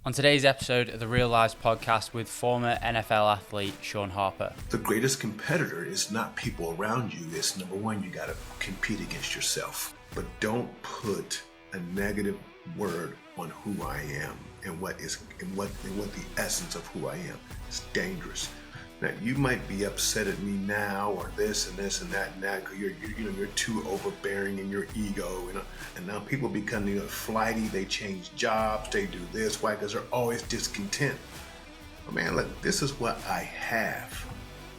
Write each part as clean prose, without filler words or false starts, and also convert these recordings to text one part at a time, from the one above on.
On today's episode of the Real Lives podcast with former NFL athlete Shawn Harper. The greatest competitor is not people around you. It's number one, you got to compete against yourself. But don't put a negative word on who I am and what the essence of who I am. It's dangerous. Now you might be upset at me now, or this and this and that and that, because you're too overbearing in your ego, and now people become flighty. They change jobs, they do this. Why? Because they're always discontent. Oh, man, look, this is what I have.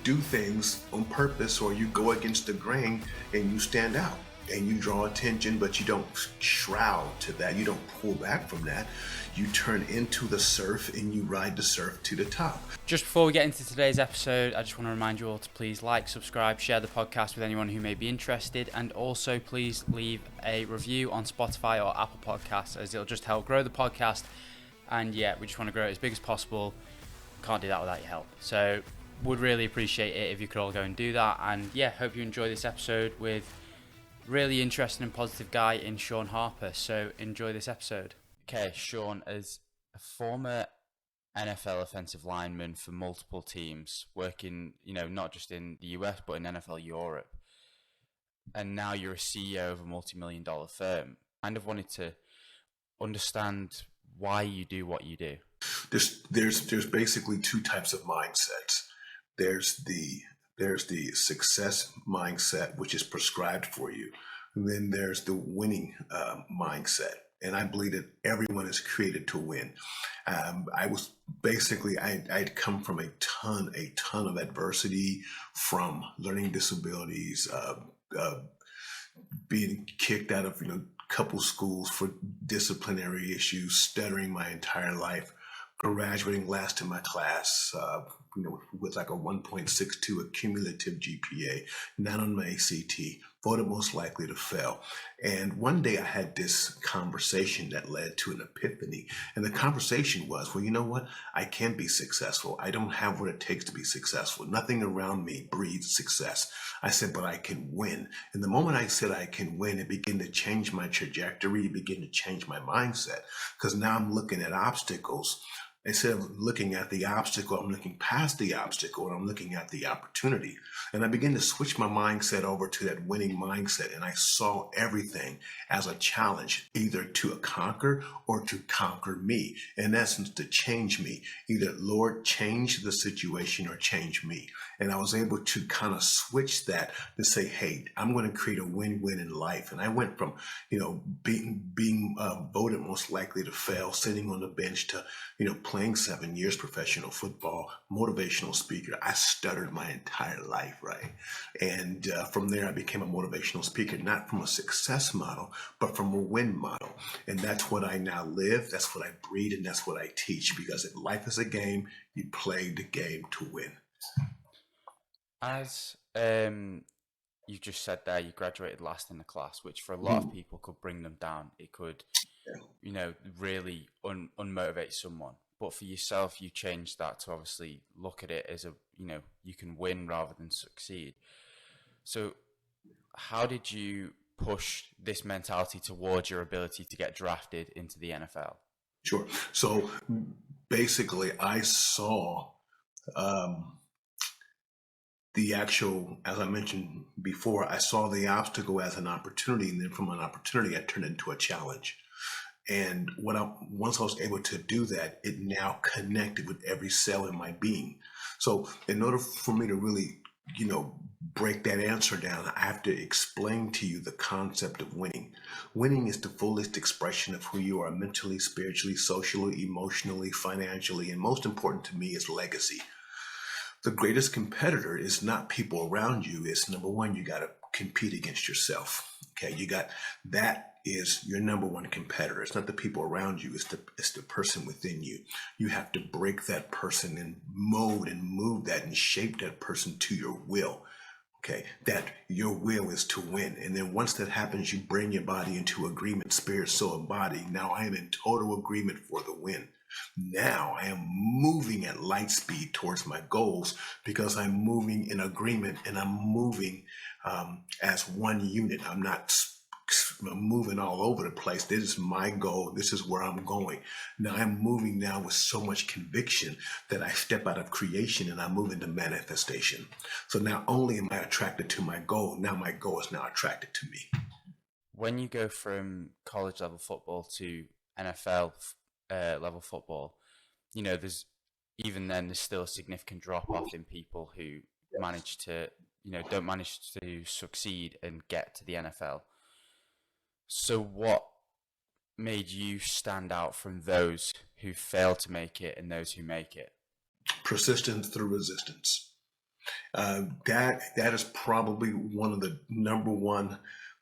Do things on purpose, or you go against the grain and you stand out and you draw attention, but you don't shroud to that. You don't pull back from that. You turn into the surf and you ride the surf to the top. Just before we get into today's episode, I just want to remind you all to please like, subscribe, share the podcast with anyone who may be interested, and also please leave a review on Spotify or Apple Podcasts, as it'll just help grow the podcast. And yeah, we just want to grow it as big as possible. Can't do that without your help. So would really appreciate it if you could all go and do that. And yeah, hope you enjoy this episode with really interesting and positive guy in Shawn Harper. So enjoy this episode. Okay, Shawn, as a former NFL offensive lineman for multiple teams, working, not just in the US, but in NFL Europe, and now you're a CEO of a multi-million-dollar firm. Kind of wanted to understand why you do what you do. There's basically two types of mindsets. There's the success mindset, which is prescribed for you. And then there's the winning mindset. And I believe that everyone is created to win. I'd come from a ton of adversity, from learning disabilities, being kicked out of, couple schools for disciplinary issues, stuttering my entire life, graduating last in my class, with like a 1.62 cumulative GPA, not on my ACT, voted most likely to fail. And one day I had this conversation that led to an epiphany. And the conversation was, well, you know what? I can be successful. I don't have what it takes to be successful. Nothing around me breeds success. I said, but I can win. And the moment I said I can win, it began to change my trajectory, it began to change my mindset, because now I'm looking at obstacles. Instead of looking at the obstacle, I'm looking past the obstacle and I'm looking at the opportunity. And I began to switch my mindset over to that winning mindset. And I saw everything as a challenge, either to conquer or to conquer me. In essence, to change me. Either, Lord, change the situation or change me. And I was able to kind of switch that to say, hey, I'm going to create a win-win in life. And I went from, being voted most likely to fail, sitting on the bench, to, playing 7 years professional football, motivational speaker. I stuttered my entire life, right? And from there, I became a motivational speaker, not from a success model, but from a win model. And that's what I now live. That's what I breed, and that's what I teach. Because if life is a game, you play the game to win. As you just said there, you graduated last in the class, which for a lot of people could bring them down. It could, really unmotivate someone. But for yourself, you changed that to obviously look at it as you can win rather than succeed. So how did you push this mentality towards your ability to get drafted into the NFL? Sure. So basically, I saw the actual, as I mentioned before, I saw the obstacle as an opportunity, and then from an opportunity, I turned it into a challenge. And once I was able to do that, it now connected with every cell in my being. So in order for me to really, break that answer down, I have to explain to you the concept of winning. Winning is the fullest expression of who you are mentally, spiritually, socially, emotionally, financially, and most important to me is legacy. The greatest competitor is not people around you. It's number one, you got to compete against yourself. Okay, that is your number one competitor. It's not the people around you. It's the person within you. You have to break that person and mold and move that and shape that person to your will. Okay, that your will is to win. And then once that happens, you bring your body into agreement, spirit, soul, and body. Now I am in total agreement for the win. Now I am moving at light speed towards my goals because I'm moving in agreement and I'm moving as one unit. I'm not moving all over the place. This is my goal. This is where I'm going. Now I'm moving now with so much conviction that I step out of creation and I move into manifestation. So not only am I attracted to my goal, now my goal is now attracted to me. When you go from college level football to NFL level football, there's still a significant drop off in people who manage to, don't manage to succeed and get to the NFL. So what made you stand out from those who fail to make it and those who make it? Persistence through resistance. That is probably one of the number one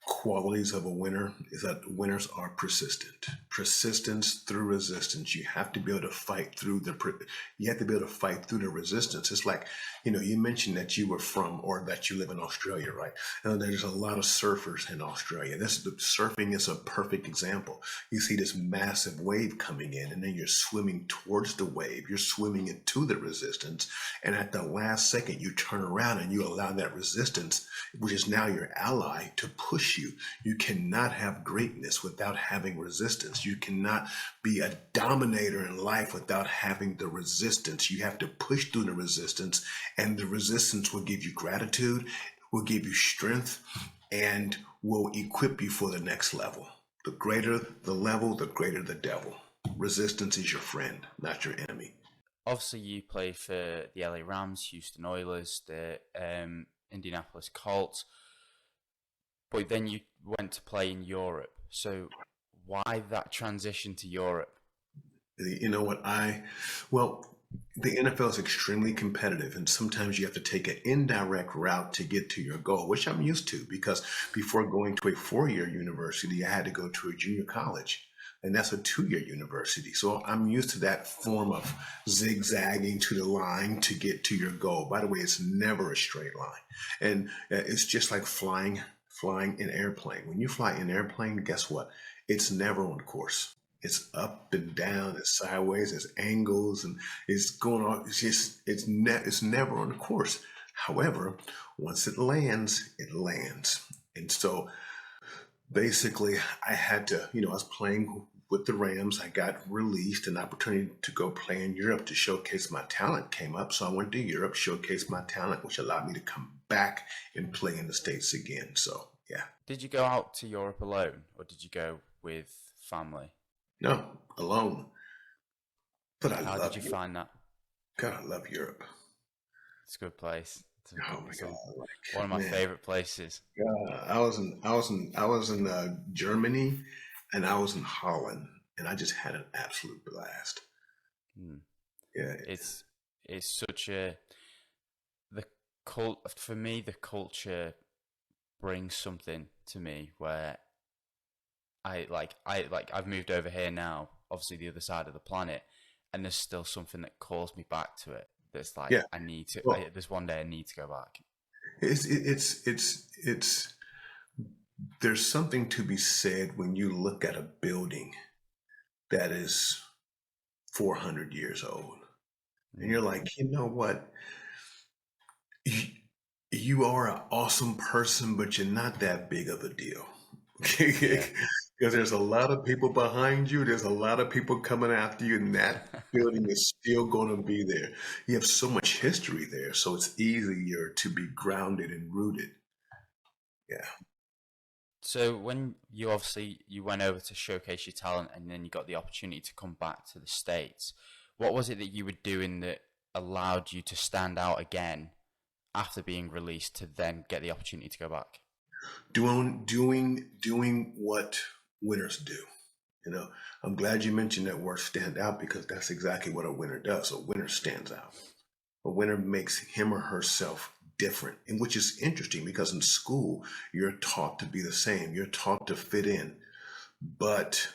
qualities of a winner, is that winners are persistent. Persistence through resistance. You have to be able to fight through the resistance. It's like, you mentioned that you were from, or that you live in Australia, right? And there's a lot of surfers in Australia. Surfing is a perfect example. You see this massive wave coming in, and then you're swimming towards the wave. You're swimming into the resistance, and at the last second, you turn around and you allow that resistance, which is now your ally, to push you. You cannot have greatness without having resistance. You cannot be a dominator in life without having the resistance. You have to push through the resistance, and the resistance will give you gratitude, will give you strength, and will equip you for the next level. The greater the level, the greater the devil. Resistance is your friend, not your enemy. Obviously, you play for the LA Rams, Houston Oilers, the Indianapolis Colts, but then you went to play in Europe. So why that transition to Europe? You know what? The NFL is extremely competitive, and sometimes you have to take an indirect route to get to your goal, which I'm used to, because before going to a 4-year university, I had to go to a junior college, and that's a 2-year university. So I'm used to that form of zigzagging to the line to get to your goal. By the way, it's never a straight line, and it's just like flying in airplane. When you fly in airplane, guess what? It's never on course. It's up and down, it's sideways, it's angles, and it's going on. It's never on course. However, once it lands, it lands. And so basically, I had to, I was playing with the Rams. I got released, an opportunity to go play in Europe to showcase my talent came up. So I went to Europe, showcased my talent, which allowed me to come back and play in the States again. So, yeah. Did you go out to Europe alone, or did you go with family? No, alone. But How did you find that? God, I love Europe. It's a good place. Oh my God! One of my favorite places. I was in Germany, and I was in Holland, and I just had an absolute blast. Yeah, it's such for me, the culture brings something to me where I've moved over here now, obviously the other side of the planet, and there's still something that calls me back to it. That's like, I need to. There's one day I need to go back. It's there's something to be said when you look at a building that is 400 years old, and you're like, you know what? You are an awesome person, but you're not that big of a deal. Because there's a lot of people behind you. There's a lot of people coming after you, and that building is still going to be there. You have so much history there, so it's easier to be grounded and rooted. Yeah. So when you went over to showcase your talent, and then you got the opportunity to come back to the States, what was it that you were doing that allowed you to stand out again after being released to then get the opportunity to go back? Doing what winners do. I'm glad you mentioned that word stand out, because that's exactly what a winner does. A winner stands out. A winner makes him or herself different, and which is interesting, because in school, you're taught to be the same. You're taught to fit in, but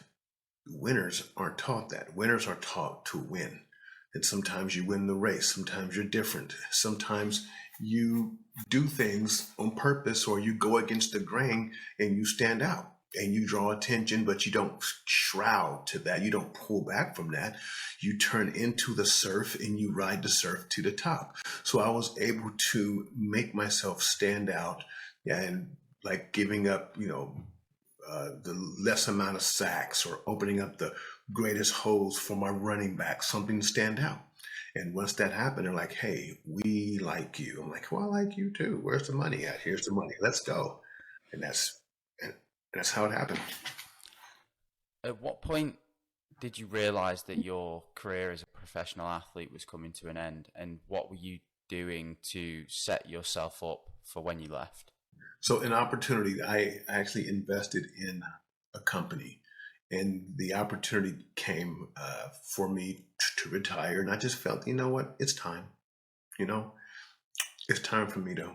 winners aren't taught that. Winners are taught to win. And sometimes you win the race. Sometimes you're different. Sometimes you do things on purpose, or you go against the grain and you stand out and you draw attention, but you don't shroud to that. You don't pull back from that. You turn into the surf and you ride the surf to the top. So I was able to make myself stand out, and like giving up, the less amount of sacks or opening up the greatest holes for my running back, something to stand out. And once that happened, they're like, hey, we like you. I'm like, well, I like you too. Where's the money at? Here's the money. Let's go. And and that's how it happened. At what point did you realize that your career as a professional athlete was coming to an end, and what were you doing to set yourself up for when you left? So an opportunity, I actually invested in a company, and the opportunity came for me to retire. And I just felt, you know what, it's time. You know, it's time for me to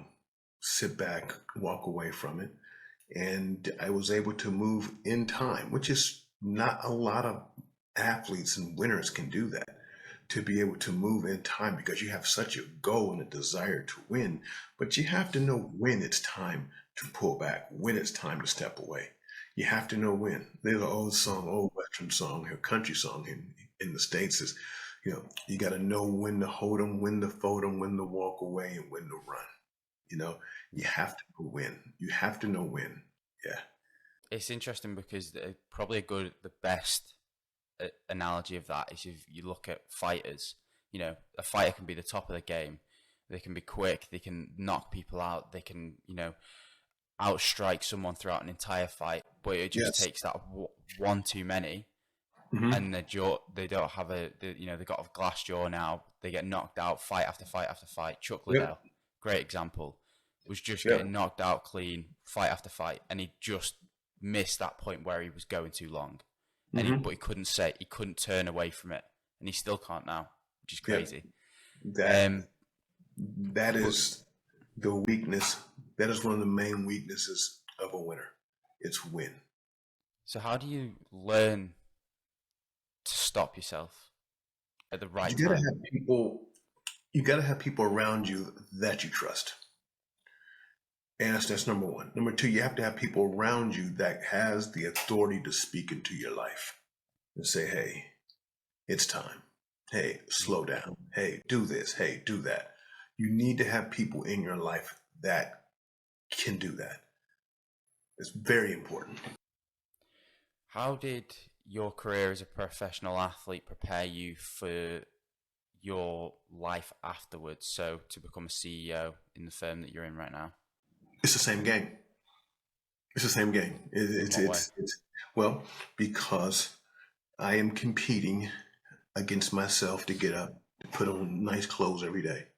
sit back, walk away from it. And I was able to move in time, which is not a lot of athletes and winners can do that. To be able to move in time because you have such a goal and a desire to win, but you have to know when it's time to pull back, when it's time to step away. You have to know when. There's an old song, old Western song, a country song in the States is, you got to know when to hold them, when to fold them, when to walk away, and when to run. You know, you have to know when. You have to know when. Yeah. It's interesting because probably the best analogy of that is if you look at fighters. A fighter can be the top of the game. They can be quick. They can knock people out. They can, outstrike someone throughout an entire fight. But it just Yes. takes that one too many, Hmm. and their jaw. They don't have they've got a glass jaw now. They get knocked out fight after fight after fight. Chuck Yep. Liddell, great example, was just Yep. getting knocked out clean fight after fight, and he just missed that point where he was going too long, but Hmm. he couldn't turn away from it, and he still can't now, which is Yep. crazy. That Um, that but is the weakness. That is one of the main weaknesses of a winner. It's win. so how do you learn to stop yourself at the You right gotta time? have people. You gotta have people around you that you trust, and that's number one. Number two, you have to have people around you that has the authority to speak into your life and say, "Hey, it's time. Hey, slow down. Hey, do this. Hey, do that." You need to have people in your life that can do that. It's very important. How did your career as a professional athlete prepare you for your life afterwards? So to become a CEO in the firm that you're in right now. It's the same game. It's the same game. In what way? It's well, because I am competing against myself to get up, to put on nice clothes every day.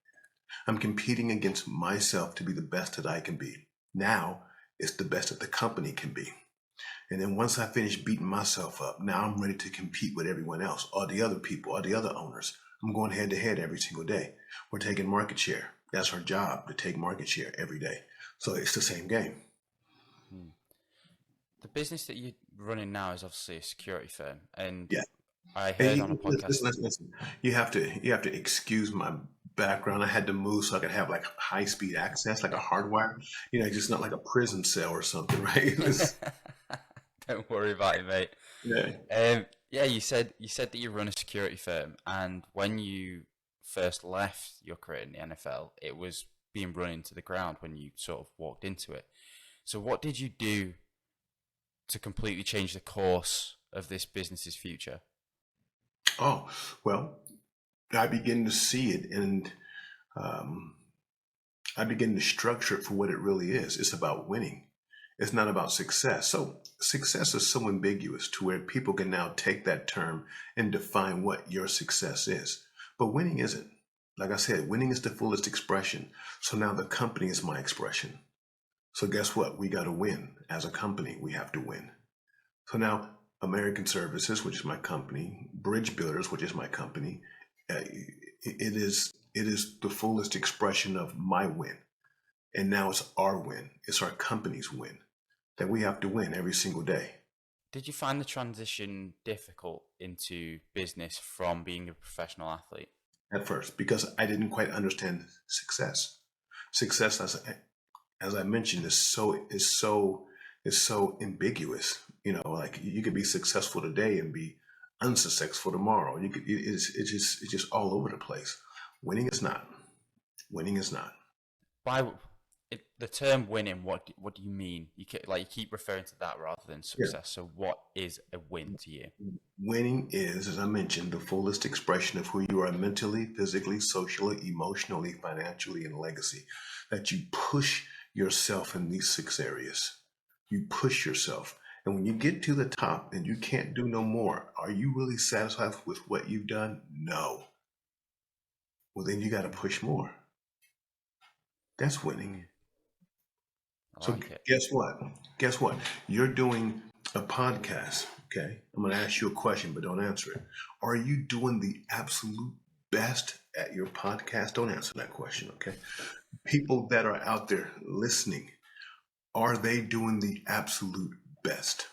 I'm competing against myself to be the best that I can be. Now it's the best that the company can be. And then once I finish beating myself up, now I'm ready to compete with everyone else, all the other people, all the other owners. I'm going head to head every single day. We're taking market share. That's our job, to take market share every day. So it's the same game. Hmm. The business that you're running now is obviously a security firm, and Yeah. I And heard on a podcast. listen. You have to excuse my background. I had to move so I could have like high speed access, like a hardwire. Just not like a prison cell or something, right? Don't worry about it, mate. Yeah. Yeah, you said that you run a security firm, and when you first left your career in the NFL, it was being run into the ground when you sort of walked into it. So, what did you do to completely change the course of this business's future? Oh, well, I begin to see it, and um, I begin to structure it for what it really is. It's about winning. It's not about success. So success is so ambiguous to where people can now take that term and define what your success is. But winning isn't. Like I said, winning is the fullest expression. So now the company is my expression. So guess what? We got to win. As a company, we have to win. So now American Services, which is my company, Bridge Builders, which is my company, it is the fullest expression of my win. And now it's our win. It's our company's win that we have to win every single day Did you find the transition difficult into business from being a professional athlete? at first because I didn't quite understand success. Success, as I mentioned, is so ambiguous. Like you could be successful today and be unsuccessful tomorrow. You could it's just all over the place. Winning is not. Winning is not. Why? the term winning, what do you mean? You keep referring to that rather than Yeah. success. So what is a win to you? Winning is, as I mentioned, the fullest expression of who you are mentally, physically, socially, emotionally, financially, and legacy. That you push yourself in these 6 areas. You push yourself. And when you get to the top and you can't do no more, are you really satisfied with what you've done? No. Well, then you got to push more. That's winning. Mm, I So like it. guess what? Guess what? You're doing a podcast, okay? I'm going to ask you a question, but don't answer it. Are you doing the absolute best at your podcast? Don't answer that question, okay? People that are out there listening, are they doing the absolute best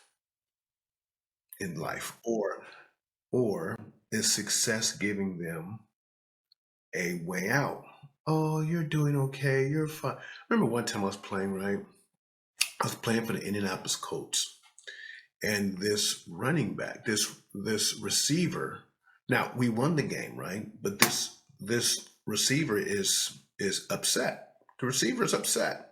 in life? Or is success giving them a way out? Oh, you're doing okay. You're fine. Remember one time I was playing, right? I was playing for the Indianapolis Colts, and this running back, this receiver. Now we won the game, right? But this receiver is upset. The receiver is upset.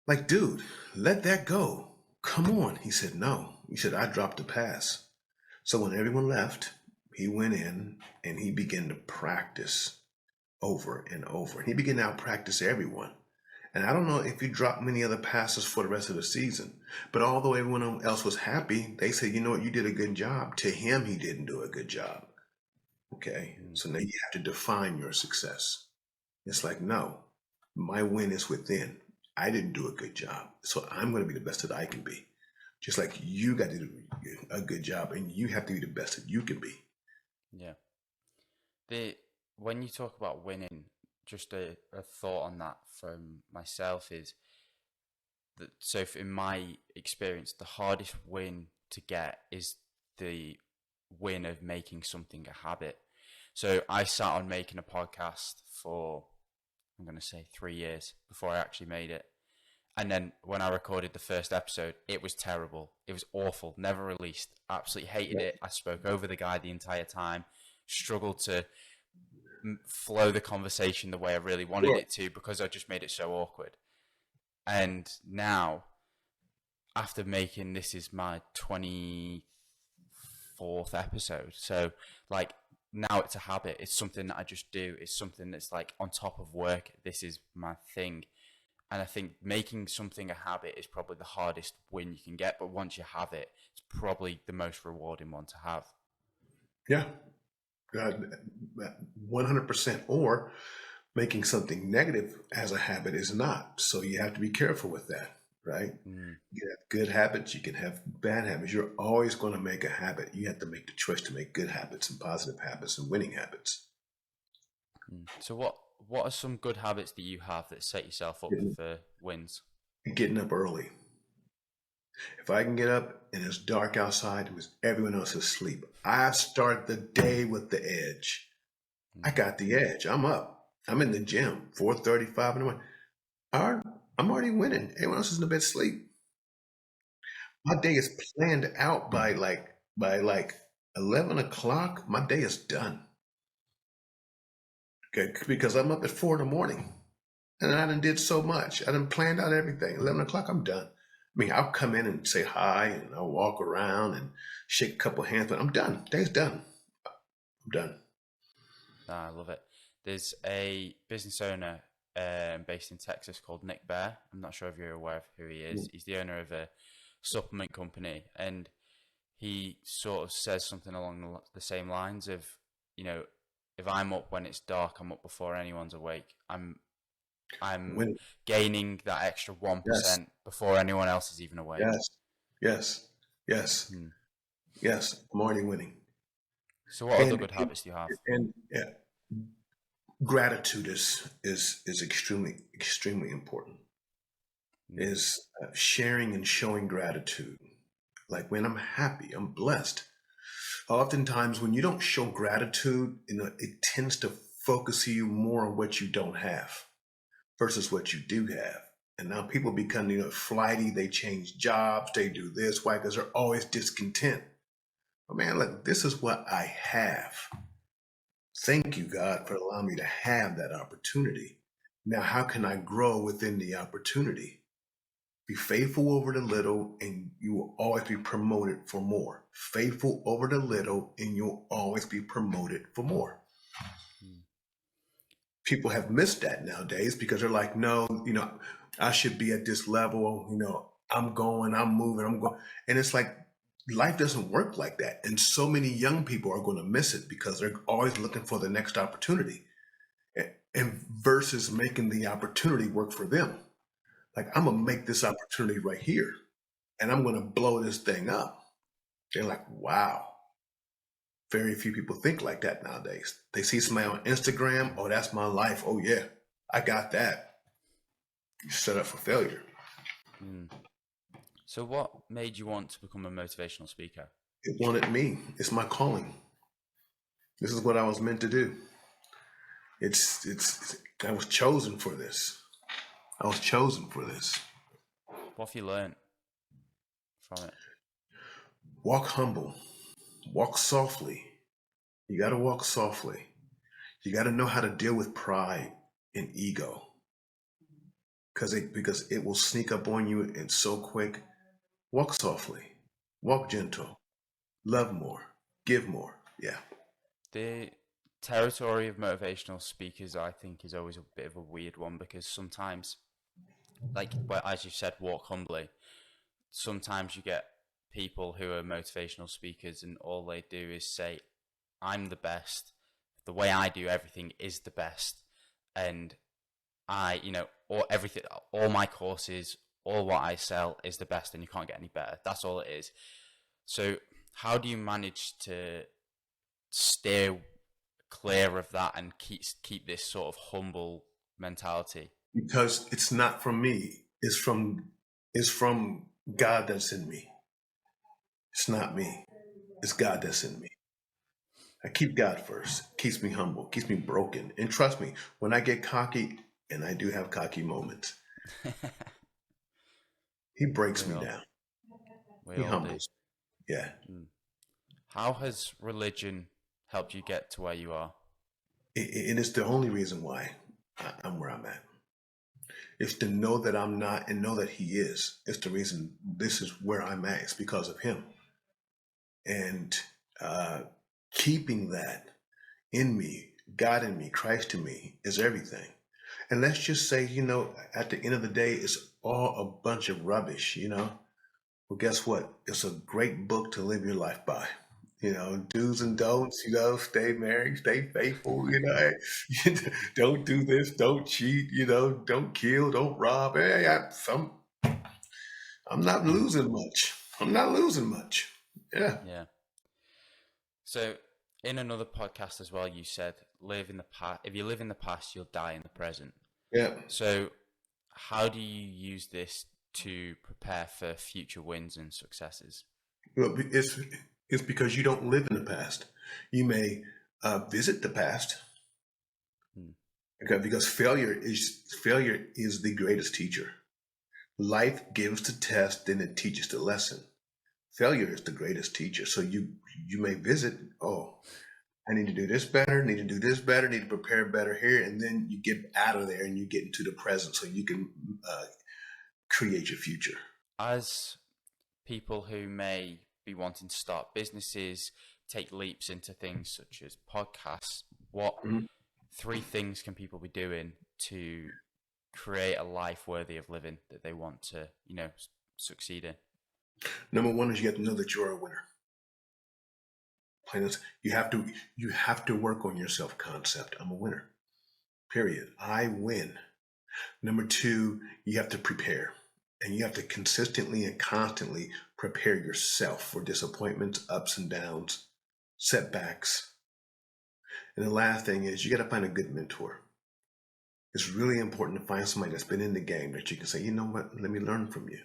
Like, dude, let that go. Come on. He said, no. He said, I dropped the pass. So when everyone left, he went in and he began to practice over and over. He began to out practice everyone. And I don't know if he dropped many other passes for the rest of the season, but although everyone else was happy, they said, you know what, you did a good job. To him, he didn't do a good job. Okay. Mm, So now you have to define your success. It's like, no, my win is within. I didn't do a good job. So I'm going to be the best that I can be. Just like you got to do a good job and you have to be the best that you can be. yeah. The When you talk about winning, just a thought on that from myself is that in my experience, the hardest win to get is the win of making something a habit. So I sat on making a podcast for, I'm going to say, 3 years before I actually made it. And then when I recorded the first episode, it was terrible. It was awful. Never released. Absolutely hated it. I spoke over the guy the entire time. Struggled to flow the conversation the way I really wanted Sure. it to because I just made it so awkward. And now, after making this is my 24th episode, so like now it's a habit. It's something that I just do. It's something that's like on top of work. This is my thing. And I think making something a habit is probably the hardest win you can get. But once you have it, it's probably the most rewarding one to have. Yeah. 100%. Or making something negative as a habit is not. So you have to be careful with that, right? Mm, You can have good habits, you can have bad habits. You're always going to make a habit. You have to make the choice to make good habits and positive habits and winning habits. mm. So what are some good habits that you have that set yourself up Getting, for wins? getting up early. If I can get up and it's dark outside because everyone else is asleep, I start the day with the edge. I Mm, got the edge. I'm up. I'm in the gym, 4:35 in the morning. All right, I'm already winning. Everyone else is in the bed sleep. My day is planned out by like 11 o'clock. My day is done. Okay, because I'm up at 4 in the morning and I done did so much. I done planned out everything. 11 o'clock, I'm done. I mean, I'll come in and say hi and I'll walk around and shake a couple hands, but I'm done. Day's done. I'm done. I love it. There's a business owner based in Texas called Nick Bear. I'm not sure if you're aware of who he is. He's the owner of a supplement company, and he sort of says something along the same lines of, you know, if I'm up when it's dark, I'm up before anyone's awake. I'm Winning. gaining that extra Yes, 1% before anyone else is even awake. yes, yes, yes, Hmm. yes. I'm already winning. So what other And good habits do you have? yeah, gratitude is extremely important. Hmm. Is sharing and showing gratitude. Like when I'm happy, I'm blessed. Oftentimes, when you don't show gratitude, it tends to focus you more on what you don't have versus what you do have. And now people become, flighty. They change jobs. They do this. Why? Because they're always discontent. But man, look, this is what I have. Thank you, God, for allowing me to have that opportunity. Now, how can I grow within the opportunity? Be faithful over the little, and you will always be promoted for more. Faithful over the little, and you'll always be promoted for more. Mm. People have missed that nowadays because they're like, no, I should be at this level. I'm going, I'm moving, I'm going. And it's like, life doesn't work like that. And so many young people are going to miss it because they're always looking for the next opportunity, and versus making the opportunity work for them. Like, I'm going to make this opportunity right here and I'm going to blow this thing up. They're like, wow. Very few people think like that nowadays. They see somebody on Instagram. Oh, that's my life. Oh, yeah, I got that. You set up for failure. Mm. So what made you want to become a motivational speaker? It wanted me. It's my calling. This is what I was meant to do. I was chosen for this. I was chosen for this. What have you learned from it? Walk humble. Walk softly. You got to walk softly. You got to know how to deal with pride and ego, because it will sneak up on you and so quick. Walk softly. Walk gentle. Love more. Give more. Yeah. The territory of motivational speakers, I think, is always a bit of a weird one because sometimes, like, well, as you said, walk humbly. Sometimes you get people who are motivational speakers and all they do is say, I'm the best. The way I do everything is the best. And or everything, all my courses, all what I sell is the best and you can't get any better. That's all it is. So how do you manage to steer clear of that and keep this sort of humble mentality? Because it's not from me. It's from God that's in me. It's not me. It's God that's in me. I keep God first. Keeps me humble. Keeps me broken. And trust me, when I get cocky, and I do have cocky moments, He breaks We me all down. we He all do. humbles. Yeah. Mm. How has religion helped you get to where you are? And it's the only reason why I'm where I'm at. It's to know that I'm not and know that He is. It's the reason this is where I'm at. It's because of Him. And uh, keeping that in me, God in me, Christ in me, is everything. And let's just say, at the end of the day, it's all a bunch of rubbish, Well, guess what? It's a great book to live your life by. Do's and don'ts, stay married, stay faithful, don't do this, don't cheat, don't kill, don't rob. Hey, I'm not losing much. I'm not losing much. Yeah. Yeah. So in another podcast as well, you said live in the past. If you live in the past, you'll die in the present. Yeah. So how do you use this to prepare for future wins and successes? Well, it's because you don't live in the past. You may visit the past. Hmm. Okay, because failure is the greatest teacher. Life gives the test, then it teaches the lesson. Failure is the greatest teacher. So you may visit, oh, I need to do this better, need to do this better, need to prepare better here, and then you get out of there and you get into the present so you can create your future. As people who may be wanting to start businesses, take leaps into things such as podcasts, what Mhm. 3 things can people be doing to create a life worthy of living that they want to, succeed in? Number one is you have to know that you're a winner. Plain as you have to work on your self-concept. I'm a winner. Period. I win. Number two, you have to prepare. And you have to consistently and constantly prepare yourself for disappointments, ups and downs, setbacks. And the last thing is you got to find a good mentor. It's really important to find somebody that's been in the game that you can say, you know what, let me learn from you.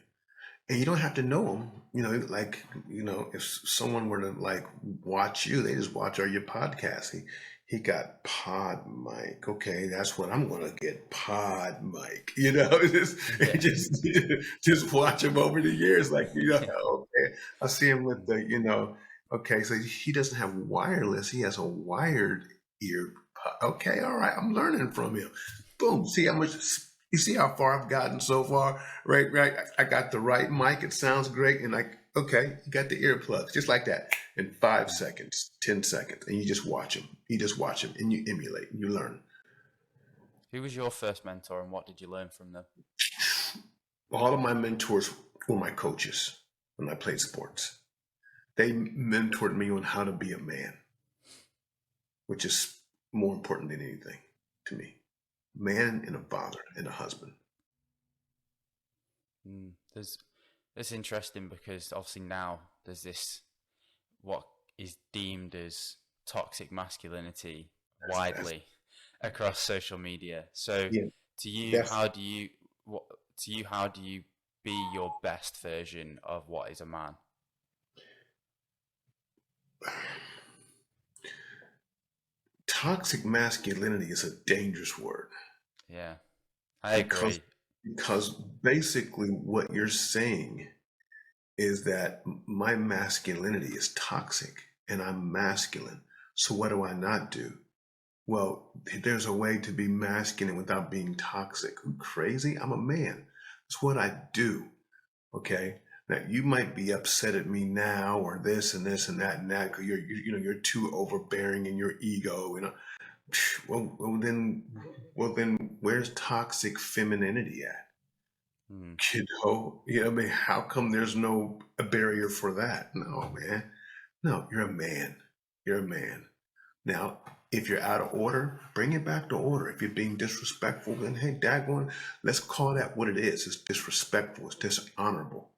And you don't have to know them, if someone were to watch you, they just watch all your podcasts. He got Pod Mike. Okay, that's what I'm gonna get. Pod Mike. Just watch him over the years. Okay. I see him with okay, so he doesn't have wireless, he has a wired ear. Okay, all right, I'm learning from him. Boom. See how much, you see how far I've gotten so far? Right, right. I got the right mic. It sounds great. And okay, you got the earplugs just like that in 5 seconds, 10 seconds. And you just watch them. You just watch them and you emulate and you learn. Who was your first mentor and what did you learn from them? All of my mentors were my coaches when I played sports. They mentored me on how to be a man, which is more important than anything to me. Man and a father and a husband. It's interesting because obviously now there's this what is deemed as toxic masculinity widely across social media. So Yeah, to you, that's how do you be your best version of what is a man? toxic masculinity is a dangerous word Yeah, I because agree. because basically what you're saying is that my masculinity is toxic and I'm masculine. So what do I not do? Well, there's a way to be masculine without being toxic. I'm crazy. I'm a man. It's what I do. Okay. Now you might be upset at me now, or this and this and that and that, because you're too overbearing in your ego. Well then, where's toxic femininity at? Mm, I mean, how come there's no a barrier for that? No, man. No, you're a man. You're a man. Now, if you're out of order, bring it back to order. If you're being disrespectful, then hey, daggone, let's call that what it is. It's disrespectful. It's dishonorable.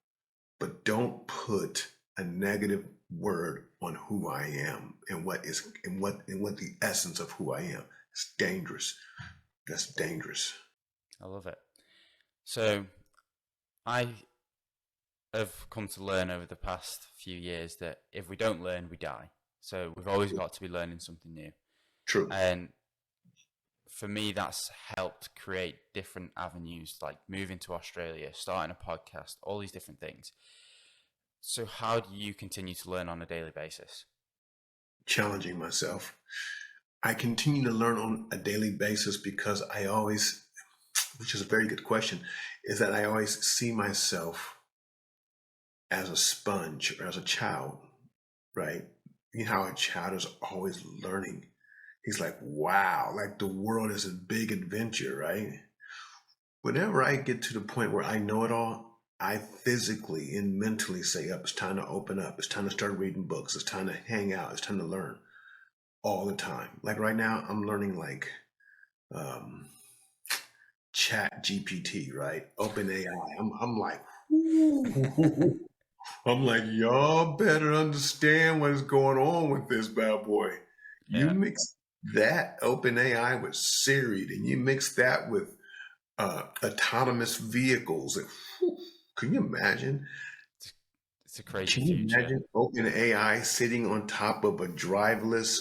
But don't put a negative word on who I am and what the essence of who I am. It's dangerous. That's dangerous. I love it. So I have come to learn over the past few years that if we don't learn, we die. So we've always got to be learning something new. True. And for me, that's helped create different avenues, like moving to Australia, starting a podcast, all these different things. So, how do you continue to learn on a daily basis? Challenging myself. I continue to learn on a daily basis because which is a very good question, is that I always see myself as a sponge or as a child, right? You know how a child is always learning. He's like, wow, like the world is a big adventure, right? Whenever I get to the point where I know it all, I physically and mentally say, up, it's time to open up. It's time to start reading books. It's time to hang out. It's time to learn all the time. Like right now, I'm learning like um, Chat GPT, right? Open AI. I'm like, I'm like, y'all better understand what is going on with this bad boy. You Yeah, mix that Open AI with Siri, and you mix that with autonomous vehicles. Can you imagine? it's a crazy Can you future. imagine Open AI sitting on top of a driveless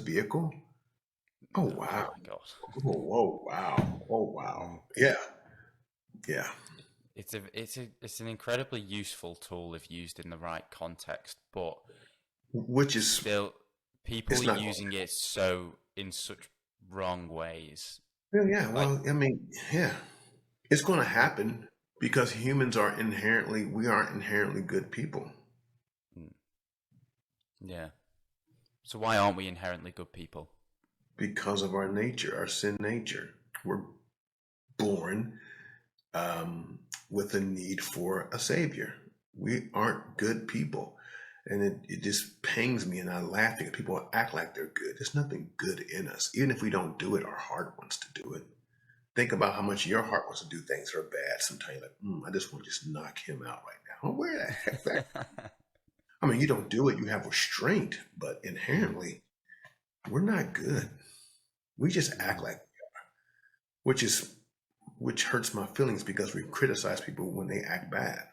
vehicle? Oh Oh wow! my God. Oh, whoa! Wow! Oh wow! Mm. Yeah, yeah. It's an incredibly useful tool if used in the right context, but Which is still people it's are not going. using it so in such wrong ways. Well, yeah. Like, Well, I mean, yeah. It's going to happen because we aren't inherently good people mm, yeah. So why aren't we inherently good people? because of our nature, our sin nature. We're born with a need for a savior. We aren't good people. And it just pains me, and I laugh at people act like they're good. There's nothing good in us. Even if we don't do it, our heart wants to do it. Think about how much your heart wants to do things that are bad. Sometimes you're like, I just want to just knock him out right now. Where the heck that? I mean, you don't do it, you have restraint, but Mm, inherently, we're not good. We just act mm, like, which is which hurts my feelings because we criticize people when they act bad.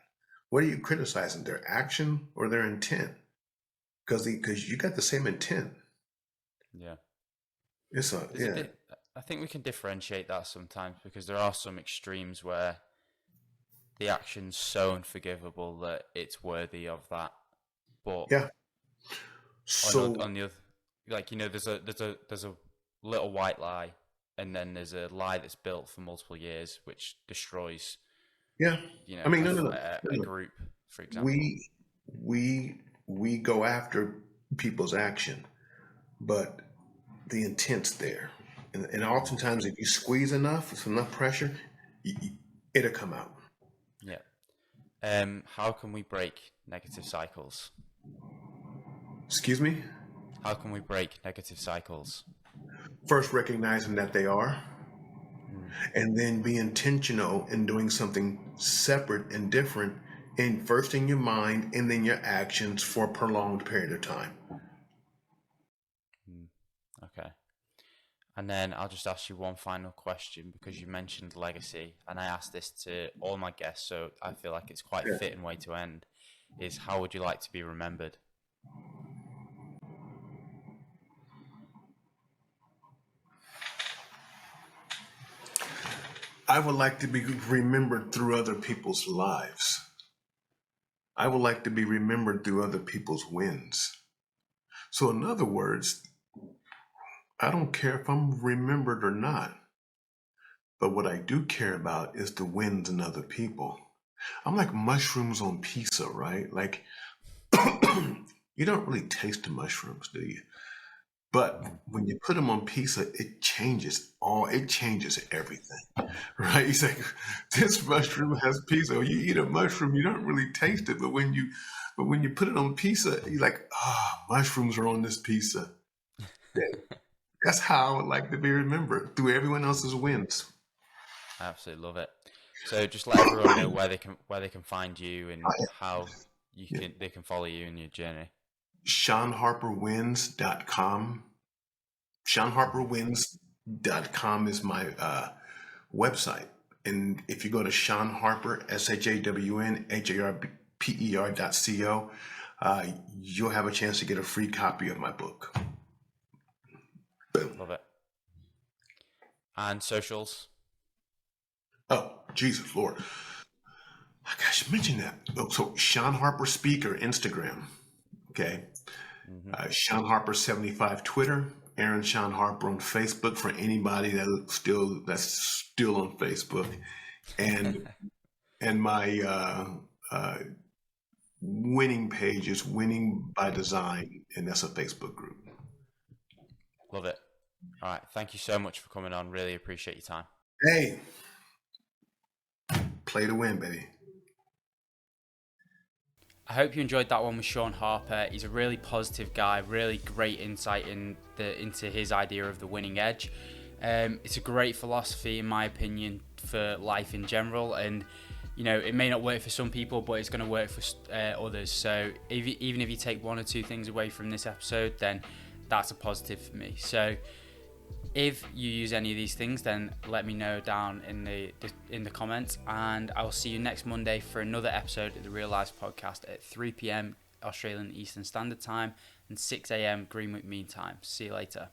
What are you criticizing? Their action or their intent? Because you got the same intent. yeah. It's a There's a yeah. bit. I think we can differentiate that sometimes because there are some extremes where the action's so unforgivable that it's worthy of that. But Yeah. on So the other, like there's a little white lie, and then there's a lie that's built for multiple years, which destroys, Yeah. I mean, no, no, no, a no, no. group, for example. We go after people's action, but the intent's there. And oftentimes, if you squeeze enough, with enough pressure, it'll come out. Yeah. How can we break negative cycles? Excuse me? How can we break negative cycles? First, recognizing that they are, Mm. and then be intentional in doing something separate and different first in your mind and then your actions for a prolonged period of time. Okay. And then I'll just ask you one final question, because you mentioned legacy, and I asked this to all my guests, so I feel like it's quite a fitting way to end, is how would you like to be remembered? I would like to be remembered through other people's lives. I would like to be remembered through other people's wins. So, in other words, I don't care if I'm remembered or not, but what I do care about is the wins in other people. I'm like mushrooms on pizza, right? Like, you don't really taste the mushrooms, do you? But when you put them on pizza, it changes everything, right? It's like, this mushroom has pizza. When you eat a mushroom, you don't really taste it, but when you put it on pizza, you're like, mushrooms are on this pizza. That's how I would like to be remembered, through everyone else's wins. I absolutely love it. So just let everyone know where they can find you and how they can follow you in your journey. ShawnHarperWins.com. ShawnHarperWins.com is my website. And if you go to Shawn Harper, ShawnHarper.co, you'll have a chance to get a free copy of my book. Boom. Love it. And socials? Oh, Jesus Lord. Gosh, mention that. Oh, so Shawn Harper Speaker, Instagram. Okay. Shawn Harper 75 Twitter. Aaron Shawn Harper on Facebook, for anybody that's still on Facebook. And my winning page is Winning by Design, and that's a Facebook group. Love it. All right. Thank you so much for coming on. Really appreciate your time. Hey, play to win, baby. I hope you enjoyed that one with Shawn Harper. He's a really positive guy, really great insight into his idea of the winning edge. It's a great philosophy, in my opinion, for life in general. And, it may not work for some people, but it's going to work for others. So even if you take one or two things away from this episode, then that's a positive for me. So if you use any of these things, then let me know down in the comments, and I will see you next Monday for another episode of the Real Lives Podcast at 3 p.m. Australian Eastern Standard Time and 6 a.m. Greenwich Mean Time. See you later.